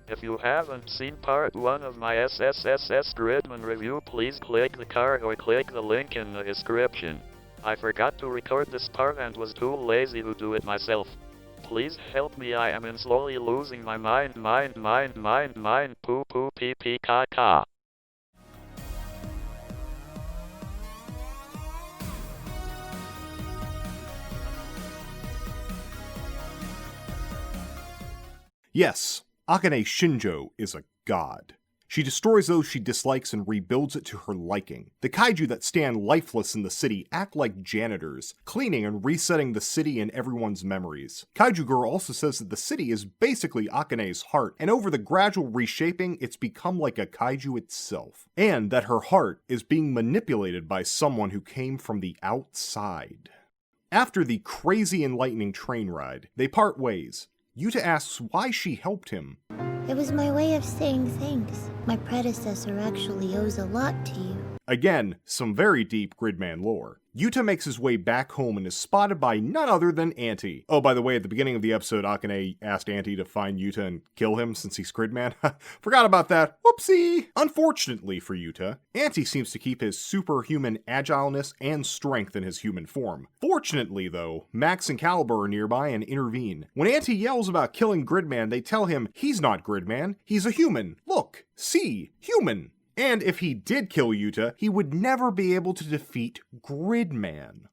If you haven't seen part 1 of my SSSS Gridman review, please click the card or click the link in the description. I forgot to record this part and was too lazy to do it myself. Please help me, I am slowly losing my mind, poo poo pee pee ka ka. Yes, Akane Shinjo is a god. She destroys those she dislikes and rebuilds it to her liking. The kaiju that stand lifeless in the city act like janitors, cleaning and resetting the city in everyone's memories. Kaiju Girl also says that the city is basically Akane's heart, and over the gradual reshaping, it's become like a kaiju itself. And that her heart is being manipulated by someone who came from the outside. After the crazy enlightening train ride, they part ways. Yuta asks why she helped him. It was my way of saying thanks. My predecessor actually owes a lot to you. Again, some very deep Gridman lore. Yuta makes his way back home and is spotted by none other than Anty. Oh, by the way, at the beginning of the episode, Akane asked Anty to find Yuta and kill him since he's Gridman. Forgot about that. Whoopsie! Unfortunately for Yuta, Anty seems to keep his superhuman agileness and strength in his human form. Fortunately, though, Max and Caliber are nearby and intervene. When Anty yells about killing Gridman, they tell him he's not Gridman, he's a human. Look, see, human. And if he did kill Yuta, he would never be able to defeat Gridman.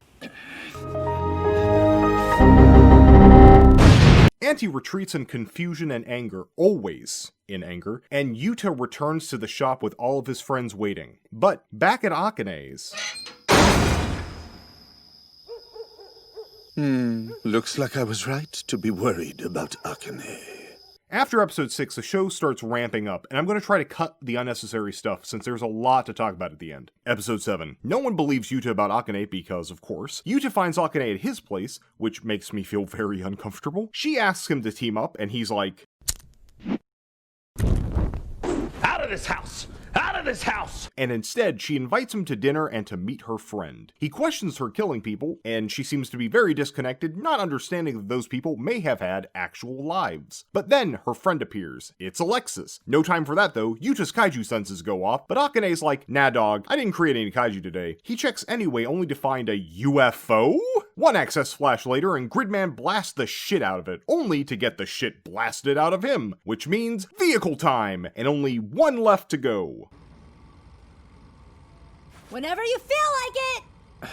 Anty retreats in confusion and anger, always in anger, and Yuta returns to the shop with all of his friends waiting. But back at Akane's... Looks like I was right to be worried about Akane. After episode 6, the show starts ramping up, and I'm going to try to cut the unnecessary stuff since there's a lot to talk about at the end. Episode 7. No one believes Yuta about Akane because, of course, Yuta finds Akane at his place, which makes me feel very uncomfortable. She asks him to team up, and he's like... Out of this house! Out of this house! And instead, she invites him to dinner and to meet her friend. He questions her killing people, and she seems to be very disconnected, not understanding that those people may have had actual lives. But then, her friend appears. It's Alexis. No time for that though, Yuta's kaiju senses go off, but Akane's like, nah dog, I didn't create any kaiju today. He checks anyway, only to find a UFO? One access flash later, and Gridman blasts the shit out of it, only to get the shit blasted out of him, which means vehicle time, and only one left to go. Whenever you feel like it!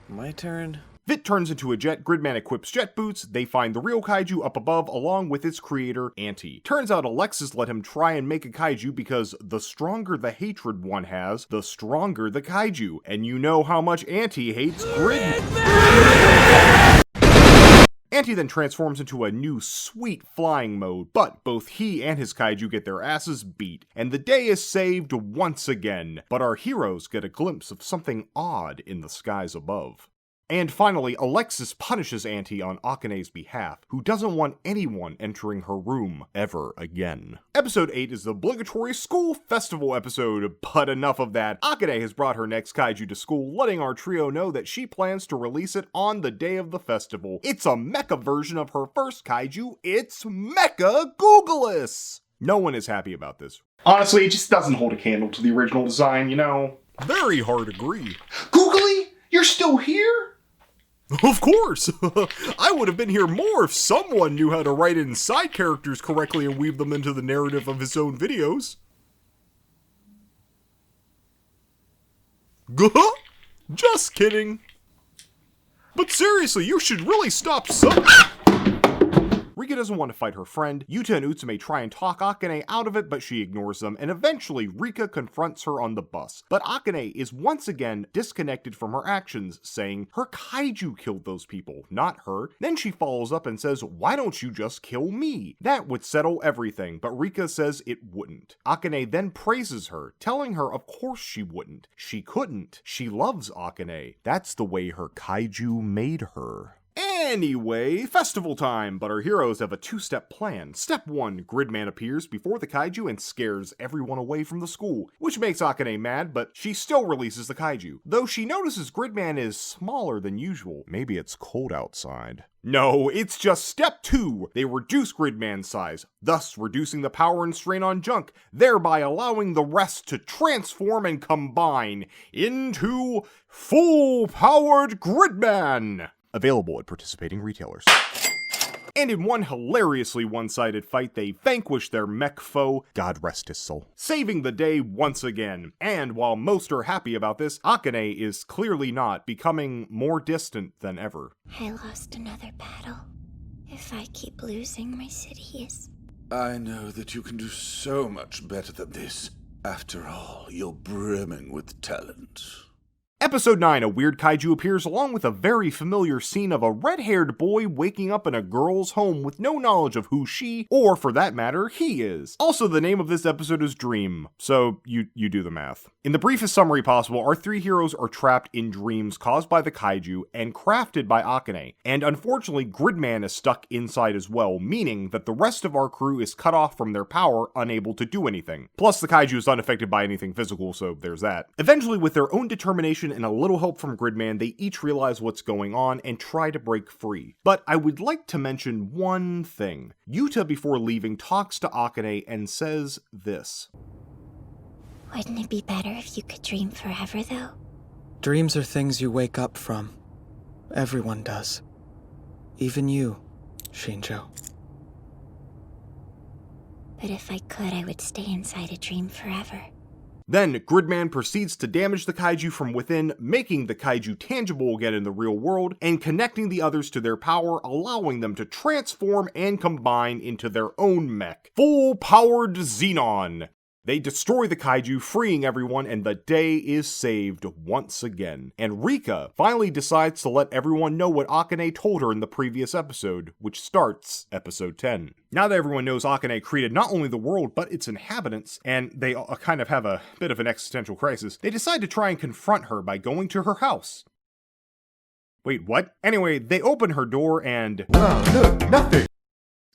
My turn. Vit turns into a jet, Gridman equips jet boots, they find the real kaiju up above along with its creator, Anty. Turns out Alexis let him try and make a kaiju because the stronger the hatred one has, the stronger the kaiju. And you know how much Anty hates Gridman. Anty then transforms into a new sweet flying mode, but both he and his kaiju get their asses beat, and the day is saved once again. But our heroes get a glimpse of something odd in the skies above. And finally, Alexis punishes Anty on Akane's behalf, who doesn't want anyone entering her room ever again. Episode 8 is the obligatory school festival episode, but enough of that. Akane has brought her next kaiju to school, letting our trio know that she plans to release it on the day of the festival. It's a mecha version of her first kaiju, it's Mecha Googleus! No one is happy about this. Honestly, it just doesn't hold a candle to the original design, you know? Very hard to agree. Googly, you're still here? Of course! I would have been here more if someone knew how to write in side characters correctly and weave them into the narrative of his own videos. Just kidding. But seriously, you should really stop Rika doesn't want to fight her friend. Yuta and Utsume try and talk Akane out of it, but she ignores them, and eventually Rika confronts her on the bus. But Akane is once again disconnected from her actions, saying her kaiju killed those people, not her. Then she follows up and says, why don't you just kill me? That would settle everything, but Rika says it wouldn't. Akane then praises her, telling her of course she wouldn't. She couldn't. She loves Akane. That's the way her kaiju made her. Anyway, festival time, but our heroes have a two-step plan. Step 1, Gridman appears before the kaiju and scares everyone away from the school, which makes Akane mad, but she still releases the kaiju, though she notices Gridman is smaller than usual. Maybe it's cold outside. No, it's just step 2. They reduce Gridman's size, thus reducing the power and strain on Junk, thereby allowing the rest to transform and combine into full-powered Gridman! Available at participating retailers. And in one hilariously one-sided fight, they vanquish their mech foe, God rest his soul, saving the day once again. And while most are happy about this, Akane is clearly not, becoming more distant than ever. I lost another battle. If I keep losing, my city is... I know that you can do so much better than this. After all, you're brimming with talent. Episode 9, a weird kaiju appears along with a very familiar scene of a red-haired boy waking up in a girl's home with no knowledge of who she, or for that matter, he is. Also, the name of this episode is Dream, so you do the math. In the briefest summary possible, our three heroes are trapped in dreams caused by the kaiju and crafted by Akane, and unfortunately Gridman is stuck inside as well, meaning that the rest of our crew is cut off from their power, unable to do anything. Plus, the kaiju is unaffected by anything physical, so there's that. Eventually, with their own determination and a little help from Gridman, they each realize what's going on and try to break free. But I would like to mention one thing. Yuta, before leaving, talks to Akane and says this. Wouldn't it be better if you could dream forever, though? Dreams are things you wake up from. Everyone does. Even you, Shinjo. But if I could, I would stay inside a dream forever. Then, Gridman proceeds to damage the kaiju from within, making the kaiju tangible again in the real world, and connecting the others to their power, allowing them to transform and combine into their own mech. Full-powered Xenon! They destroy the kaiju, freeing everyone, and the day is saved once again. And Rika finally decides to let everyone know what Akane told her in the previous episode, which starts episode 10. Now that everyone knows Akane created not only the world, but its inhabitants, and they kind of have a bit of an existential crisis, they decide to try and confront her by going to her house. Wait, what? Anyway, they open her door and... Oh, look, nothing!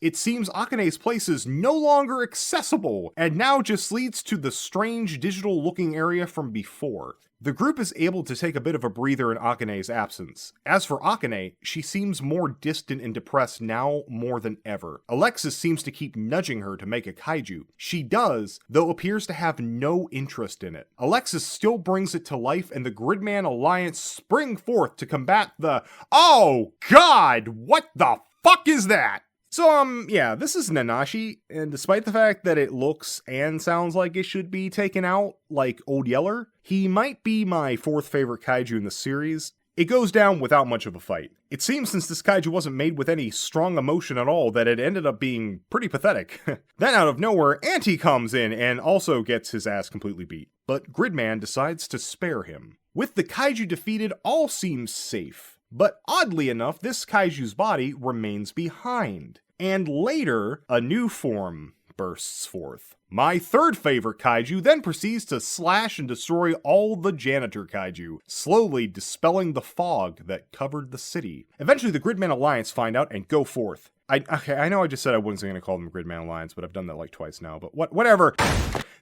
It seems Akane's place is no longer accessible, and now just leads to the strange digital-looking area from before. The group is able to take a bit of a breather in Akane's absence. As for Akane, she seems more distant and depressed now more than ever. Alexis seems to keep nudging her to make a kaiju. She does, though appears to have no interest in it. Alexis still brings it to life, and the Gridman Alliance spring forth to combat the... Oh God! What the fuck is that? So, yeah, this is Nanashi, and despite the fact that it looks and sounds like it should be taken out, like Old Yeller, he might be my fourth favorite kaiju in the series. It goes down without much of a fight. It seems since this kaiju wasn't made with any strong emotion at all that it ended up being pretty pathetic. Then out of nowhere, Anty comes in and also gets his ass completely beat. But Gridman decides to spare him. With the kaiju defeated, all seems safe. But oddly enough, this kaiju's body remains behind. And later, a new form bursts forth. My third favorite kaiju then proceeds to slash and destroy all the janitor kaiju, slowly dispelling the fog that covered the city. Eventually, the Gridman Alliance find out and go forth. I know I just said I wasn't going to call them Gridman Alliance, but I've done that like twice now, but whatever.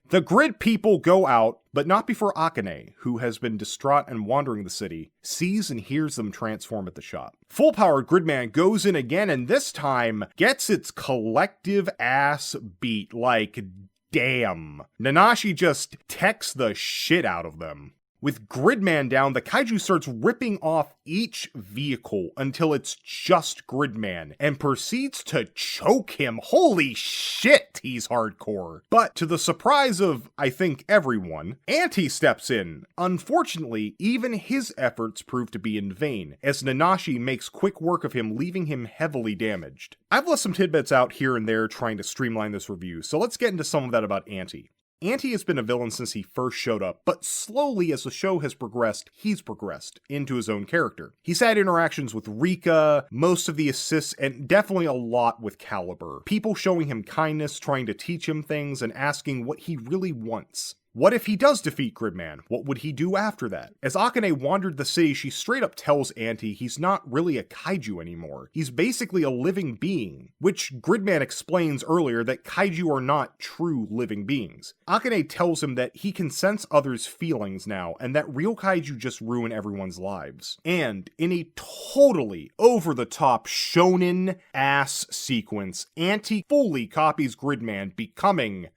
The Grid people go out, but not before Akane, who has been distraught and wandering the city, sees and hears them transform at the shop. Full-powered Gridman goes in again and this time gets its collective ass beat, like damn. Nanashi just techs the shit out of them. With Gridman down, the kaiju starts ripping off each vehicle until it's just Gridman, and proceeds to choke him. Holy shit, he's hardcore. But to the surprise of, I think, everyone, Anty steps in. Unfortunately, even his efforts prove to be in vain, as Nanashi makes quick work of him, leaving him heavily damaged. I've left some tidbits out here and there trying to streamline this review, so let's get into some of that about Anty. Anty has been a villain since he first showed up, but slowly as the show has progressed, he's progressed into his own character. He's had interactions with Rika, most of the assists, and definitely a lot with Caliber. People showing him kindness, trying to teach him things, and asking what he really wants. What if he does defeat Gridman? What would he do after that? As Akane wandered the city, she straight up tells Anty he's not really a kaiju anymore. He's basically a living being, which Gridman explains earlier that kaiju are not true living beings. Akane tells him that he can sense others' feelings now, and that real kaiju just ruin everyone's lives. And in a totally over-the-top shonen-ass sequence, Anty fully copies Gridman, becoming...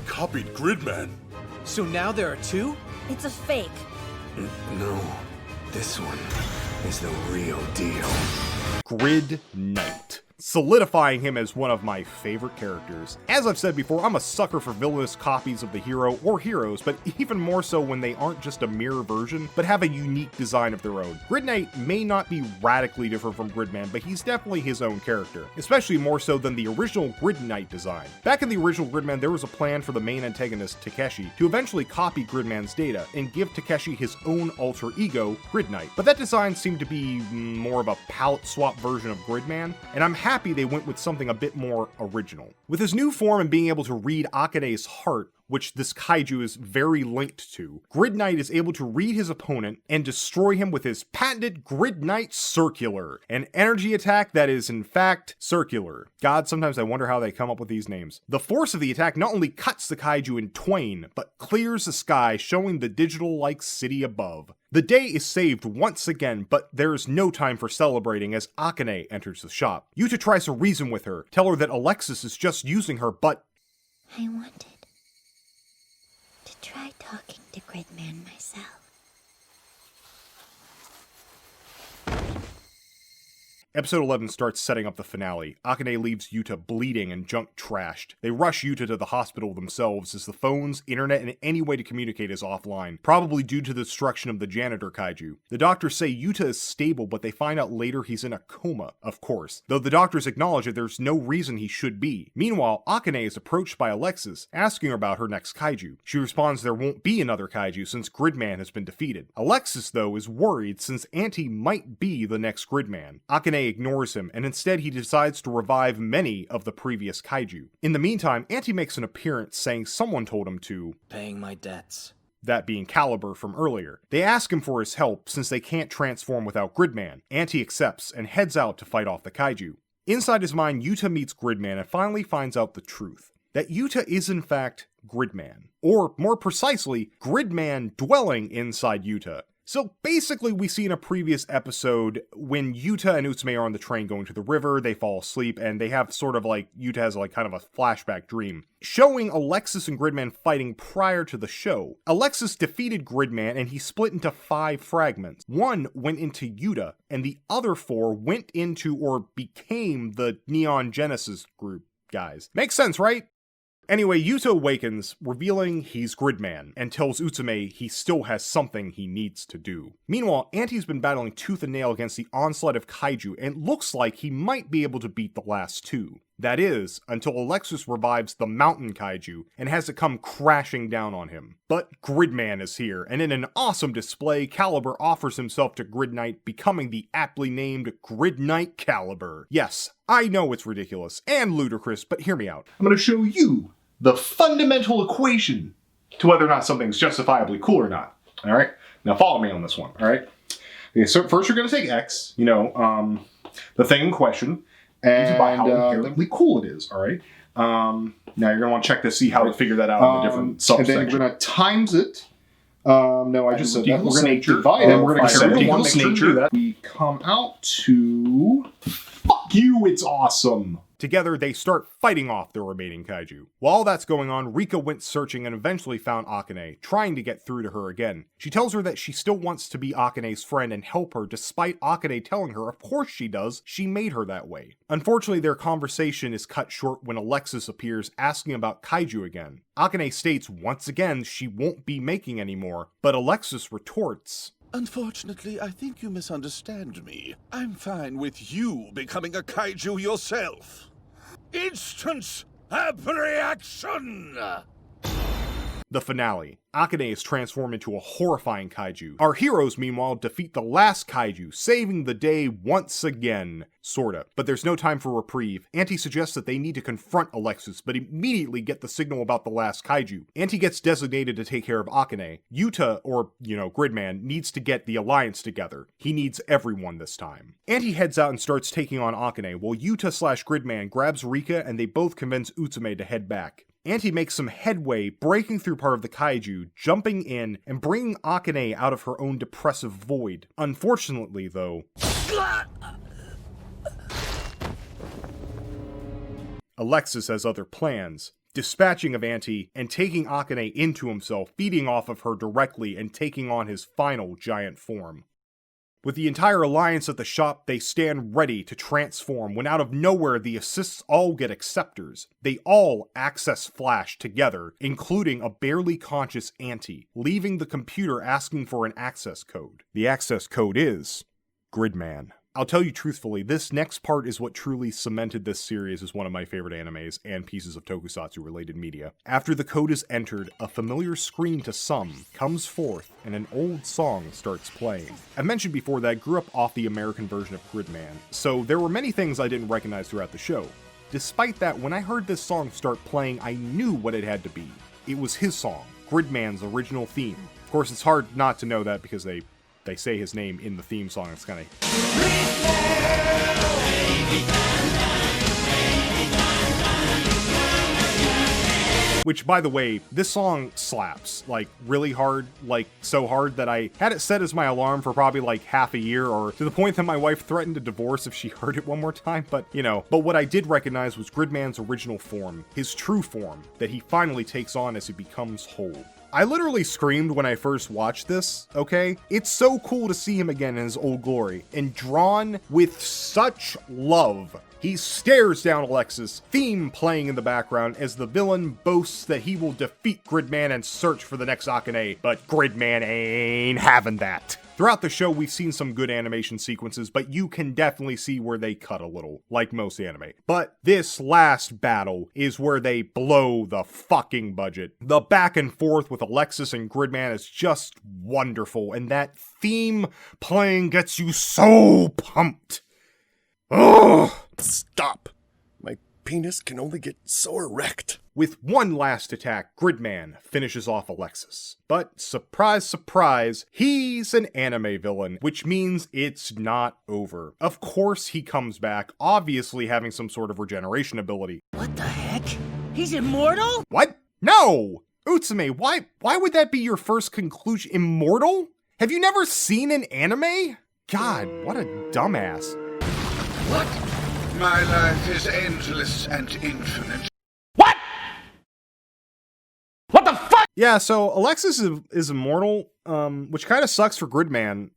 Copied Gridman. So now there are two? It's a fake. No, this one is the real deal. Grid Knight, solidifying him as one of my favorite characters. As I've said before, I'm a sucker for villainous copies of the hero or heroes, but even more so when they aren't just a mirror version, but have a unique design of their own. Grid Knight may not be radically different from Gridman, but he's definitely his own character, especially more so than the original Grid Knight design. Back in the original Gridman, there was a plan for the main antagonist, Takeshi, to eventually copy Gridman's data and give Takeshi his own alter ego, Grid Knight. But that design seemed to be more of a palette swap version of Gridman, and I'm happy they went with something a bit more original. With his new form and being able to read Akane's heart, which this kaiju is very linked to, Grid Knight is able to read his opponent and destroy him with his patented Grid Knight Circular, an energy attack that is in fact circular. God, sometimes I wonder how they come up with these names. The force of the attack not only cuts the kaiju in twain, but clears the sky, showing the digital-like city above. The day is saved once again, but there's no time for celebrating as Akane enters the shop. Yuta tries to reason with her, tell her that Alexis is just using her, but... I wanted to try talking to Gridman myself. Episode 11 starts setting up the finale. Akane leaves Yuta bleeding and junk trashed. They rush Yuta to the hospital themselves as the phones, internet, and any way to communicate is offline, probably due to the destruction of the janitor kaiju. The doctors say Yuta is stable, but they find out later he's in a coma, of course, though the doctors acknowledge that there's no reason he should be. Meanwhile, Akane is approached by Alexis, asking her about her next kaiju. She responds there won't be another kaiju since Gridman has been defeated. Alexis, though, is worried since Anty might be the next Gridman. Akane ignores him, and instead he decides to revive many of the previous kaiju. In the meantime, Anty makes an appearance saying someone told him to Paying my debts. That being Caliber from earlier. They ask him for his help since they can't transform without Gridman. Anty accepts and heads out to fight off the kaiju. Inside his mind, Yuta meets Gridman and finally finds out the truth. That Yuta is in fact Gridman. Or, more precisely, Gridman dwelling inside Yuta. So basically we see in a previous episode when Yuta and Utsume are on the train going to the river, they fall asleep, and they have sort of like, Yuta has like kind of a flashback dream, showing Alexis and Gridman fighting prior to the show. Alexis defeated Gridman and he split into 5 fragments. 1 went into Yuta, and the other 4 went into or became the Neon Genesis group guys. Makes sense, right? Anyway, Yuta awakens, revealing he's Gridman, and tells Utsume he still has something he needs to do. Meanwhile, Anty's been battling tooth and nail against the onslaught of kaiju, and looks like he might be able to beat the last 2. That is, until Alexis revives the mountain kaiju and has it come crashing down on him. But Gridman is here, and in an awesome display, Caliber offers himself to Grid Knight, becoming the aptly named Grid Knight Caliber. Yes, I know it's ridiculous and ludicrous, but hear me out. I'm going to show you the fundamental equation to whether or not something's justifiably cool or not. All right? Now follow me on this one, all right? Okay, so first you're going to take X, the thing in question, and by how inherently cool it is, all right? Now you're going to want to check to see how to figure that out in the different subsections. And then you're going to times it. No, I just said that. We're going to divide it. And we're going to carry one nature that we come out to... Fuck you, it's awesome! Together, they start fighting off the remaining kaiju. While all that's going on, Rika went searching and eventually found Akane, trying to get through to her again. She tells her that she still wants to be Akane's friend and help her, despite Akane telling her of course she does, she made her that way. Unfortunately, their conversation is cut short when Alexis appears asking about kaiju again. Akane states once again she won't be making any more, but Alexis retorts, Unfortunately, I think you misunderstand me. I'm fine with you becoming a kaiju yourself. Instant abreaction! The finale. Akane is transformed into a horrifying kaiju. Our heroes, meanwhile, defeat the last kaiju, saving the day once again. Sorta. But there's no time for reprieve. Anty suggests that they need to confront Alexis, but immediately get the signal about the last kaiju. Anty gets designated to take care of Akane. Yuta, or, Gridman, needs to get the alliance together. He needs everyone this time. Anty heads out and starts taking on Akane, while Yuta/Gridman grabs Rika and they both convince Utsume to head back. Anty makes some headway, breaking through part of the kaiju, jumping in, and bringing Akane out of her own depressive void. Unfortunately, though, Alexis has other plans, dispatching of Anty and taking Akane into himself, feeding off of her directly and taking on his final giant form. With the entire alliance at the shop, they stand ready to transform when out of nowhere the assists all get acceptors. They all access Flash together, including a barely conscious Anty, leaving the computer asking for an access code. The access code is Gridman. I'll tell you truthfully, this next part is what truly cemented this series as one of my favorite animes and pieces of tokusatsu related media. After the code is entered, a familiar scream to some comes forth and an old song starts playing. I mentioned before that I grew up off the American version of Gridman, so there were many things I didn't recognize throughout the show. Despite that, when I heard this song start playing, I knew what it had to be. It was his song, Gridman's original theme. Of course, it's hard not to know that because they say his name in the theme song. It's kind of... Which, by the way, this song slaps, like, really hard, like, so hard that I had it set as my alarm for probably, like, half a year, or to the point that my wife threatened to divorce if she heard it one more time, but, But what I did recognize was Gridman's original form, his true form, that he finally takes on as he becomes whole. I literally screamed when I first watched this, okay? It's so cool to see him again in his old glory, and drawn with such love. He stares down Alexis, theme playing in the background as the villain boasts that he will defeat Gridman and search for the next Akane, but Gridman ain't having that. Throughout the show, we've seen some good animation sequences, but you can definitely see where they cut a little, like most anime. But this last battle is where they blow the fucking budget. The back and forth with Alexis and Gridman is just wonderful, and that theme playing gets you so pumped. Ugh! Stop! My penis can only get so erect. With one last attack, Gridman finishes off Alexis. But surprise, surprise, he's an anime villain, which means it's not over. Of course he comes back, obviously having some sort of regeneration ability. What the heck? He's immortal? What? No! Utsume, why would that be your first conclusion? Immortal? Have you never seen an anime? God, what a dumbass. What? My life is endless and infinite. What? What the fuck? Yeah, so Alexis is immortal, which kind of sucks for Gridman,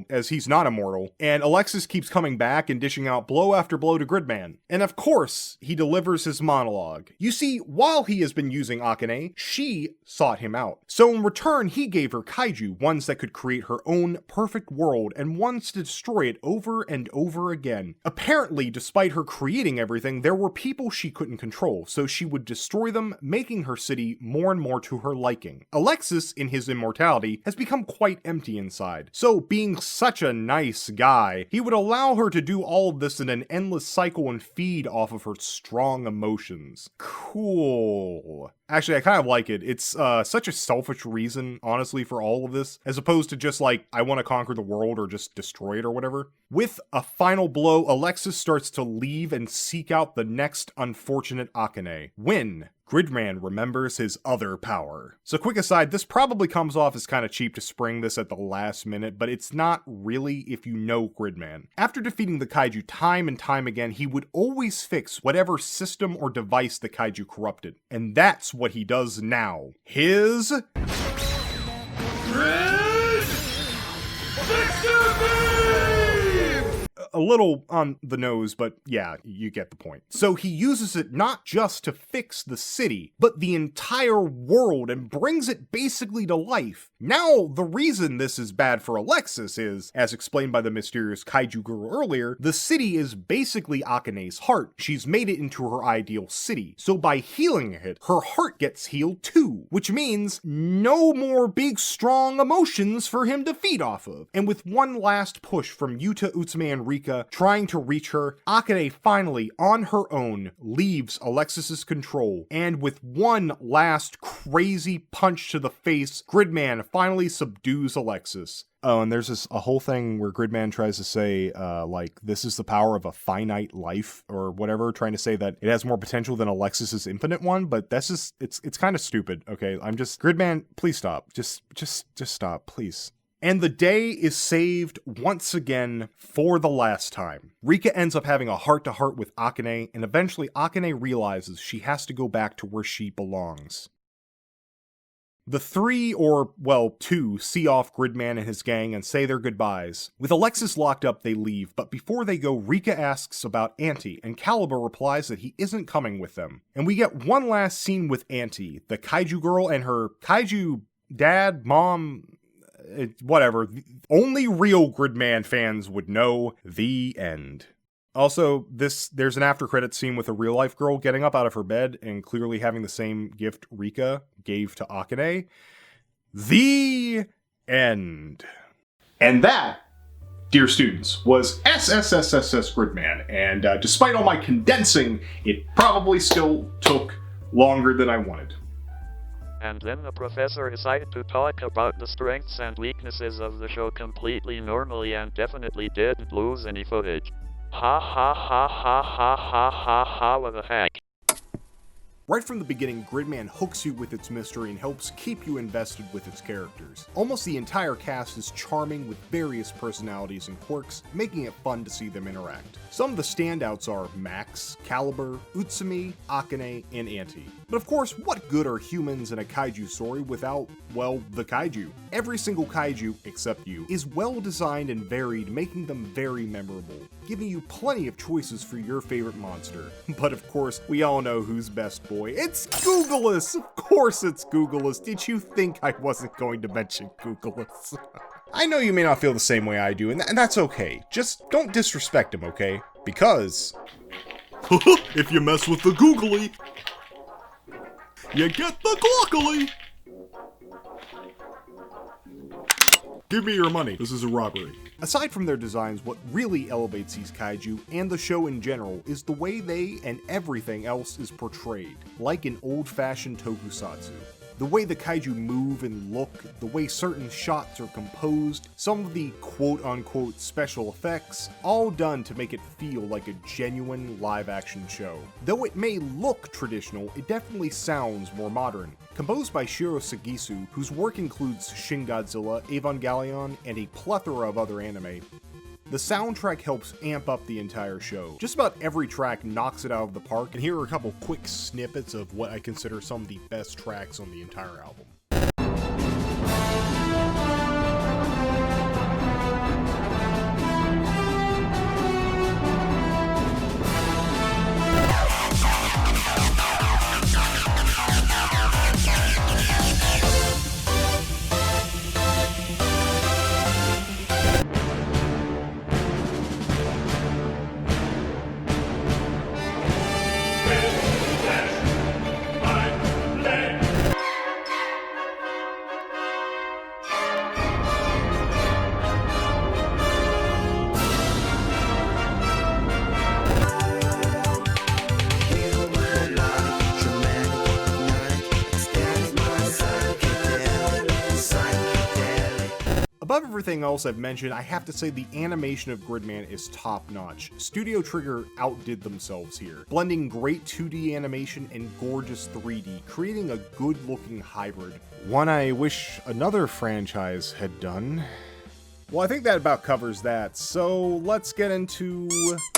as he's not immortal. And Alexis keeps coming back and dishing out blow after blow to Gridman. And of course, he delivers his monologue. You see, while he has been using Akane, she sought him out. So in return, he gave her kaiju, ones that could create her own perfect world and ones to destroy it over and over again. Apparently, despite her creating everything, there were people she couldn't control, so she would destroy them, making her city more and more to her liking. Alexis, in his immortality, has become quite empty inside. So, being such a nice guy, he would allow her to do all of this in an endless cycle and feed off of her strong emotions. Cool. Actually, I kind of like it. It's such a selfish reason, honestly, for all of this, as opposed to just like, I want to conquer the world or just destroy it or whatever. With a final blow, Alexis starts to leave and seek out the next unfortunate Akane, when Gridman remembers his other power. So quick aside, this probably comes off as kind of cheap to spring this at the last minute, but it's not really if you know Gridman. After defeating the kaiju time and time again, he would always fix whatever system or device the kaiju corrupted. And that's what he does now. His... a little on the nose, but yeah, you get the point. So he uses it not just to fix the city, but the entire world and brings it basically to life. Now, the reason this is bad for Alexis is, as explained by the mysterious Kaiju girl earlier, the city is basically Akane's heart. She's made it into her ideal city. So by healing it, her heart gets healed too, which means no more big strong emotions for him to feed off of. And with one last push from Yuta, Utsume, and Rika trying to reach her, Akane finally, on her own, leaves Alexis's control. And with one last crazy punch to the face, Gridman finally subdues Alexis. Oh, and there's a whole thing where Gridman tries to say, like, this is the power of a finite life, or whatever, trying to say that it has more potential than Alexis's infinite one, but that's just, it's kind of stupid, okay? Gridman, please stop. Just stop, please. And the day is saved once again for the last time. Rika ends up having a heart-to-heart with Akane, and eventually Akane realizes she has to go back to where she belongs. The three, or, well, two, see off Gridman and his gang and say their goodbyes. With Alexis locked up, they leave, but before they go, Rika asks about Anty, and Caliber replies that he isn't coming with them. And we get one last scene with Anty, the Kaiju girl and her Kaiju dad, mom, whatever. Only real Gridman fans would know. The end. Also, there's an after-credits scene with a real-life girl getting up out of her bed and clearly having the same gift Rika gave to Akane. The end. And that, dear students, was SSSS Gridman, and despite all my condensing, it probably still took longer than I wanted. And then the professor decided to talk about the strengths and weaknesses of the show completely normally and definitely didn't lose any footage. Ha ha ha ha ha ha ha ha, what the heck. Right from the beginning, Gridman hooks you with its mystery and helps keep you invested with its characters. Almost the entire cast is charming with various personalities and quirks, making it fun to see them interact. Some of the standouts are Max, Caliber, Utsume, Akane, and Anty. But of course, what good are humans in a kaiju story without, well, the kaiju? Every single kaiju, except you, is well designed and varied, making them very memorable, giving you plenty of choices for your favorite monster. But of course, we all know who's best boy. It's Googleus! Of course it's Googleus. Did you think I wasn't going to mention Googleus? I know you may not feel the same way I do, and that's okay. Just don't disrespect him, okay? Because... if you mess with the googly, you get the glockily! Give me your money. This is a robbery. Aside from their designs, what really elevates these kaiju, and the show in general, is the way they and everything else is portrayed, like an old-fashioned tokusatsu. The way the kaiju move and look, the way certain shots are composed, some of the quote-unquote special effects, all done to make it feel like a genuine live-action show. Though it may look traditional, it definitely sounds more modern. Composed by Shiro Sagisu, whose work includes Shin Godzilla, Evangelion, and a plethora of other anime, the soundtrack helps amp up the entire show. Just about every track knocks it out of the park, and here are a couple quick snippets of what I consider some of the best tracks on the entire album. Above everything else I've mentioned, I have to say the animation of Gridman is top-notch. Studio Trigger outdid themselves here, blending great 2D animation and gorgeous 3D, creating a good-looking hybrid. One I wish another franchise had done. Well, I think that about covers that, so let's get into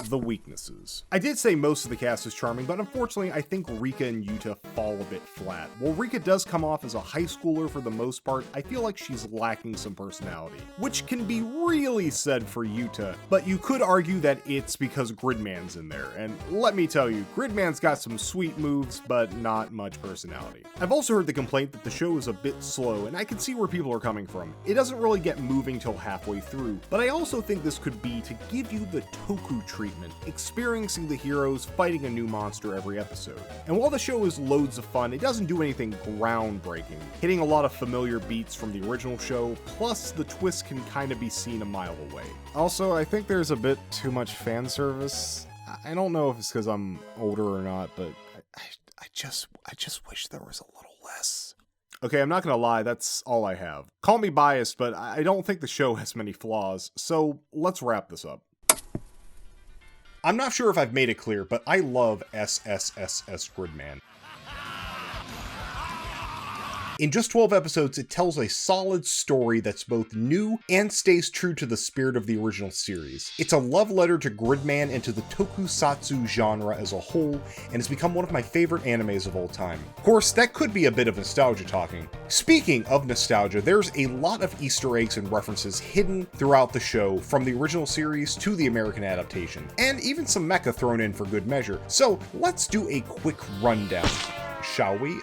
the weaknesses. I did say most of the cast is charming, but unfortunately I think Rika and Yuta fall a bit flat. While Rika does come off as a high schooler for the most part, I feel like she's lacking some personality, which can be really said for Yuta, but you could argue that it's because Gridman's in there, and let me tell you, Gridman's got some sweet moves, but not much personality. I've also heard the complaint that the show is a bit slow, and I can see where people are coming from. It doesn't really get moving till halfway through, but I also think this could be to give you the Toku treatment, experiencing the heroes fighting a new monster every episode. And while the show is loads of fun, it doesn't do anything groundbreaking, hitting a lot of familiar beats from the original show, plus the twist can kind of be seen a mile away. Also, I think there's a bit too much fan service. I don't know if it's because I'm older or not, but I just wish there was a little less. Okay, I'm not gonna lie, that's all I have. Call me biased, but I don't think the show has many flaws, so let's wrap this up. I'm not sure if I've made it clear, but I love SSSS Gridman. In just 12 episodes, it tells a solid story that's both new and stays true to the spirit of the original series. It's a love letter to Gridman and to the Tokusatsu genre as a whole, and it's become one of my favorite animes of all time. Of course, that could be a bit of nostalgia talking. Speaking of nostalgia, there's a lot of Easter eggs and references hidden throughout the show, from the original series to the American adaptation, and even some mecha thrown in for good measure. So let's do a quick rundown, shall we?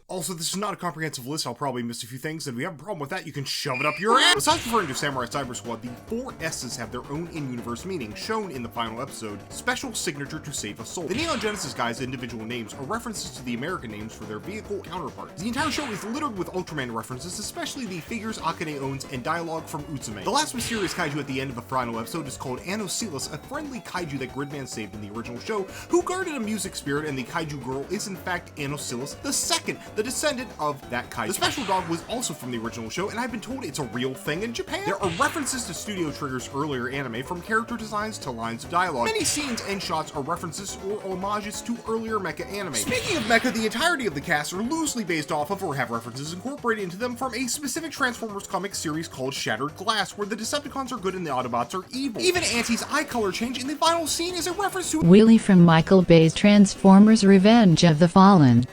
Also, this is not a comprehensive list, I'll probably miss a few things, and if you have a problem with that, you can shove it up your ass! Besides referring to Samurai Cyber Squad, the 4 S's have their own in-universe meaning, shown in the final episode, Special Signature to Save a Soul. The Neon Genesis guys' individual names are references to the American names for their vehicle counterparts. The entire show is littered with Ultraman references, especially the figures Akane owns and dialogue from Utsume. The last mysterious kaiju at the end of the final episode is called Anocilis, a friendly kaiju that Gridman saved in the original show, who guarded a music spirit, and the kaiju girl is in fact Anocilis II, the descendant of that kaiju. The special dog was also from the original show, and I've been told it's a real thing in Japan. There are references to Studio Trigger's earlier anime, from character designs to lines of dialogue. Many scenes and shots are references or homages to earlier mecha anime. Speaking of mecha, the entirety of the cast are loosely based off of or have references incorporated into them from a specific Transformers comic series called Shattered Glass, where the Decepticons are good and the Autobots are evil. Even Anty's eye color change in the final scene is a reference to Wheelie from Michael Bay's Transformers Revenge of the Fallen.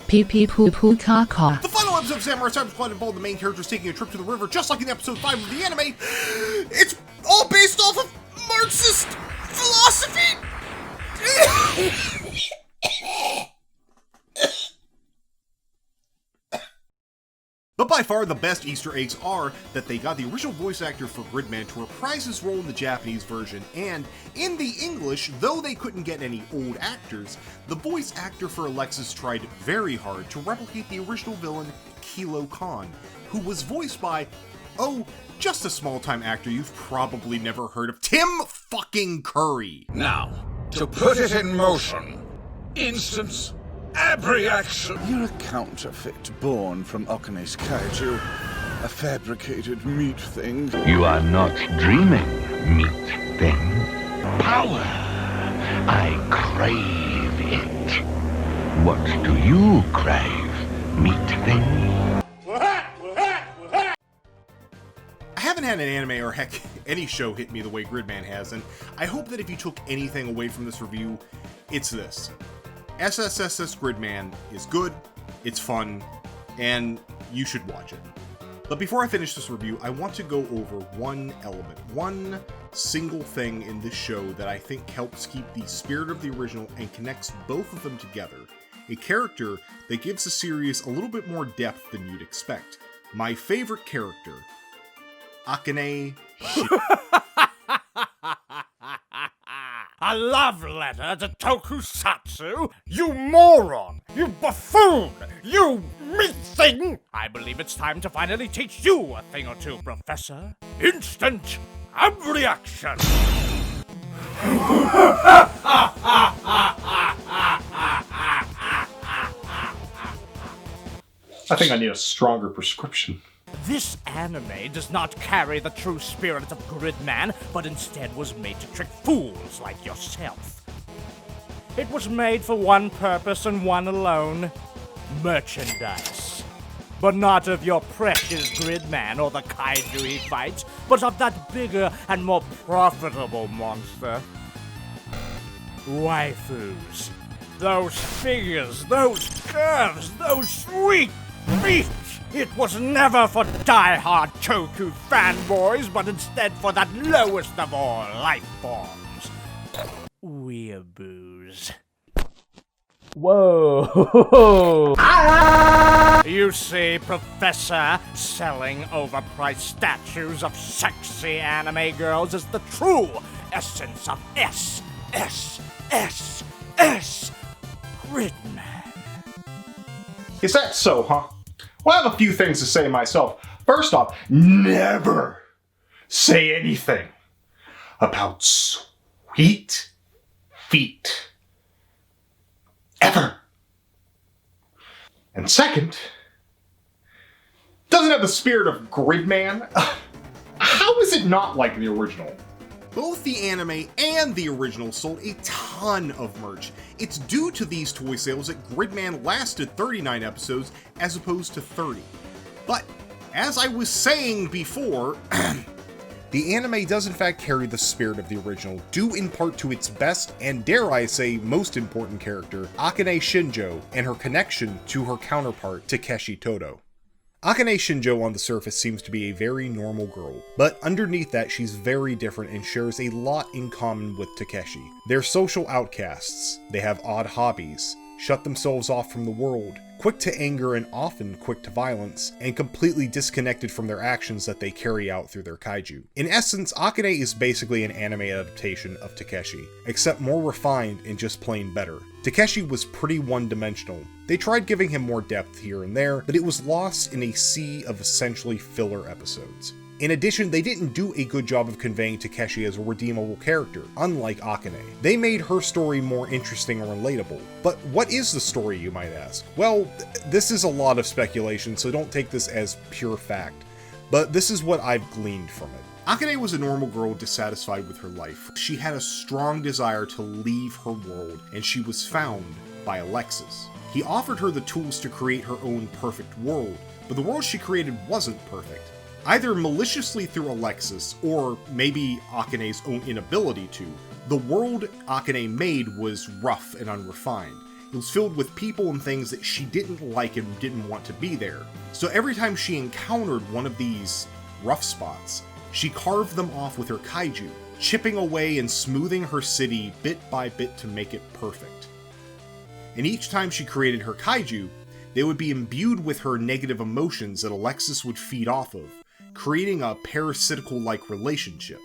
Pee pee poo poo caw caw. The final episode of Samurai Cyber Squad involved the main characters taking a trip to the river, just like in episode 5 of the anime. It's all based off of Marxist philosophy! But by far the best Easter eggs are that they got the original voice actor for Gridman to reprise his role in the Japanese version, and in the English, though they couldn't get any old actors, the voice actor for Alexis tried very hard to replicate the original villain, Kilo Khan, who was voiced by, oh, just a small-time actor you've probably never heard of, Tim fucking Curry. Now, to put it in motion, instance abreaction. You're a counterfeit born from Akane's Kaiju, a fabricated meat thing. You are not dreaming, meat thing. Power! I crave it. What do you crave, meat thing? I haven't had an anime or heck, any show hit me the way Gridman has, and I hope that if you took anything away from this review, it's this. SSSS Gridman is good, it's fun, and you should watch it. But before I finish this review, I want to go over one element, one single thing in this show that I think helps keep the spirit of the original and connects both of them together. A character that gives the series a little bit more depth than you'd expect. My favorite character, Akane A love letter to Tokusatsu? You moron! You buffoon! You meat thing! I believe it's time to finally teach you a thing or two, Professor. Instant abreaction! I think I need a stronger prescription. This anime does not carry the true spirit of Gridman, but instead was made to trick fools like yourself. It was made for one purpose and one alone: merchandise. But not of your precious Gridman or the Kaiju he fights, but of that bigger and more profitable monster. Waifus. Those figures, those curves, those sweet feet. It was never for die-hard Toku fanboys, but instead for that lowest of all life forms. Weeaboos. Whoa! You see, Professor, selling overpriced statues of sexy anime girls is the true essence of SSSS Gridman. Is that so, huh? Well, I have a few things to say myself. First off, never say anything about sweet feet. Ever. And second, doesn't have the spirit of Gridman. How is it not like the original? Both the anime and the original sold a ton of merch. It's due to these toy sales that Gridman lasted 39 episodes as opposed to 30. But, as I was saying before, the anime does in fact carry the spirit of the original, due in part to its best and, dare I say, most important character, Akane Shinjo, and her connection to her counterpart, Takeshi Todo. Akane Shinjo on the surface seems to be a very normal girl, but underneath that she's very different and shares a lot in common with Takeshi. They're social outcasts, they have odd hobbies, shut themselves off from the world, quick to anger and often quick to violence, and completely disconnected from their actions that they carry out through their kaiju. In essence, Akane is basically an anime adaptation of Takeshi, except more refined and just plain better. Takeshi was pretty one-dimensional. They tried giving him more depth here and there, but it was lost in a sea of essentially filler episodes. In addition, they didn't do a good job of conveying Takeshi as a redeemable character, unlike Akane. They made her story more interesting or relatable. But what is the story, you might ask? Well, this is a lot of speculation, so don't take this as pure fact. But this is what I've gleaned from it. Akane was a normal girl dissatisfied with her life. She had a strong desire to leave her world, and she was found by Alexis. He offered her the tools to create her own perfect world, but the world she created wasn't perfect. Either maliciously through Alexis, or maybe Akane's own inability to, the world Akane made was rough and unrefined. It was filled with people and things that she didn't like and didn't want to be there. So every time she encountered one of these rough spots, she carved them off with her kaiju, chipping away and smoothing her city bit by bit to make it perfect. And each time she created her kaiju, they would be imbued with her negative emotions that Alexis would feed off of, creating a parasitical-like relationship.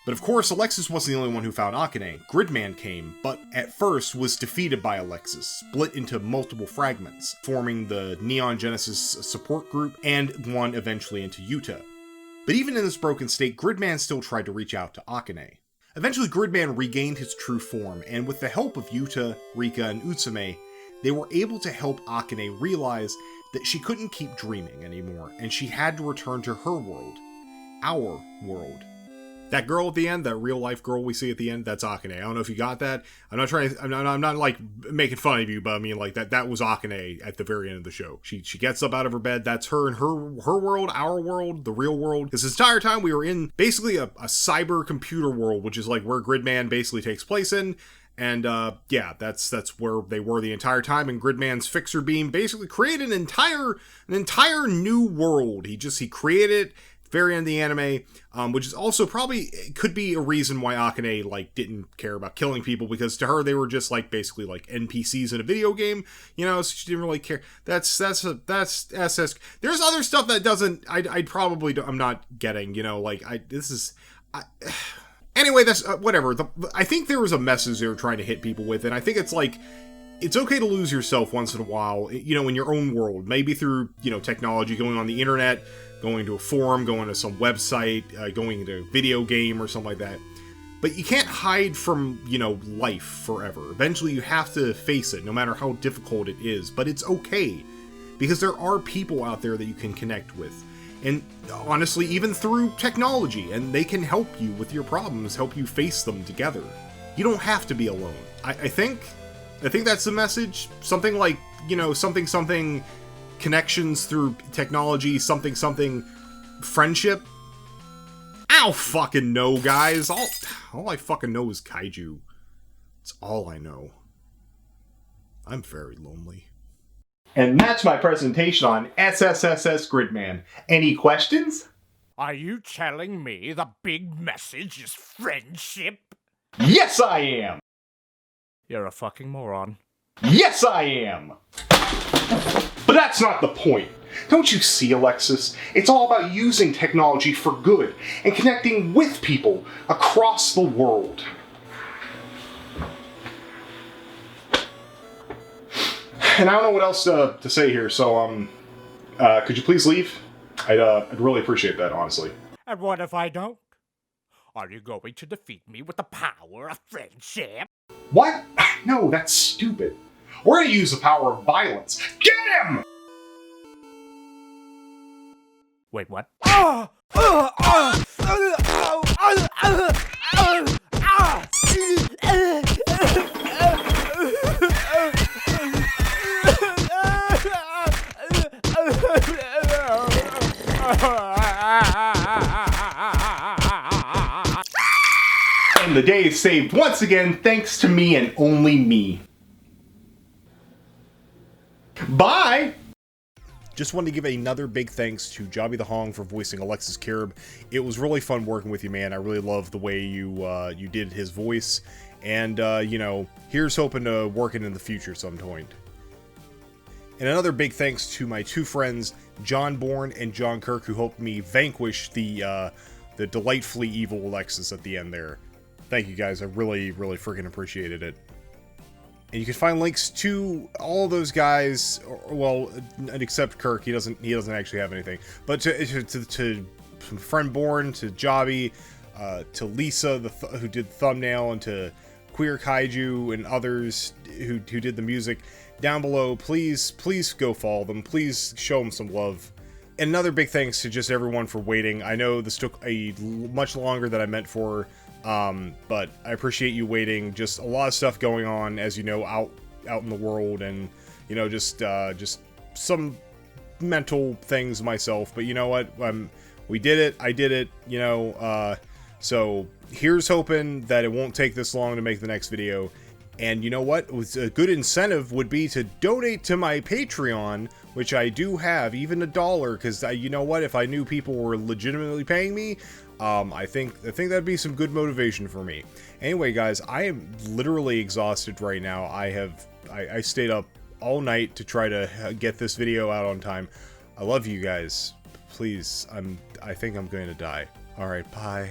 But of course, Alexis wasn't the only one who found Akane. Gridman came, but at first was defeated by Alexis, split into multiple fragments, forming the Neon Genesis support group, and one eventually into Yuta. But even in this broken state, Gridman still tried to reach out to Akane. Eventually, Gridman regained his true form, and with the help of Yuta, Rika, and Utsume, they were able to help Akane realize that she couldn't keep dreaming anymore, and she had to return to her world. Our world. That girl at the end, that real life girl we see at the end, that's Akane. I don't know if you got that. I'm not like making fun of you, but I mean like that was Akane at the very end of the show. She gets up out of her bed, that's her and her world, our world, the real world. This entire time we were in basically a cyber computer world, which is like where Gridman basically takes place in. And yeah, that's where they were the entire time, and Gridman's fixer beam basically created an entire new world. He created it very end of the anime, which is also probably could be a reason why Akane like didn't care about killing people, because to her they were just like basically like NPCs in a video game, you know, so she didn't really care. That's SS. There's other stuff that I'm not getting, you know, like Anyway, that's whatever. I think there was a message they were trying to hit people with, and I think it's like, it's okay to lose yourself once in a while, you know, in your own world. Maybe through, you know, technology, going on the internet, going to a forum, going to some website, going into a video game or something like that. But you can't hide from, you know, life forever. Eventually you have to face it, no matter how difficult it is. But it's okay, because there are people out there that you can connect with. And honestly, even through technology, and they can help you with your problems, help you face them together. You don't have to be alone. I think that's the message. Something like, you know, something connections through technology, something, friendship? I don't fucking know, guys. All I fucking know is kaiju. It's all I know. I'm very lonely. And that's my presentation on SSSS Gridman. Any questions? Are you telling me the big message is friendship? Yes, I am! You're a fucking moron. Yes, I am! But that's not the point. Don't you see, Alexis? It's all about using technology for good and connecting with people across the world. And I don't know what else to say here, so, could you please leave? I'd really appreciate that, honestly. And what if I don't? Are you going to defeat me with the power of friendship? What? No, that's stupid. We're gonna use the power of violence. Get him! Wait, what? And the day is saved once again thanks to me and only me. Bye! Just wanted to give another big thanks to JobbytheHong for voicing Alexis Kirib. It was really fun working with you, man. I really love the way you did his voice. And, you know, here's hoping to work it in the future at some point. And another big thanks to my two friends, John Bourne and John Kirk, who helped me vanquish the delightfully evil Alexis at the end there. Thank you guys, I really, really freaking appreciated it. And you can find links to all those guys, well, except Kirk, he doesn't actually have anything. But to friend Bourne, to Jobby, to Lisa, who did the thumbnail, and to KweerKaiju and others who did the music down below, please go follow them. Please show them some love. And another big thanks to just everyone for waiting. I know this took much longer than I meant for, but I appreciate you waiting. Just a lot of stuff going on, as you know, out in the world, and you know, just some mental things myself. But you know what? We did it. I did it. You know. So here's hoping that it won't take this long to make the next video. And you know what? A good incentive would be to donate to my Patreon, which I do have, even $1, because you know what? If I knew people were legitimately paying me, I think that'd be some good motivation for me. Anyway, guys, I am literally exhausted right now. I stayed up all night to try to get this video out on time. I love you guys. Please, I think I'm going to die. All right, bye.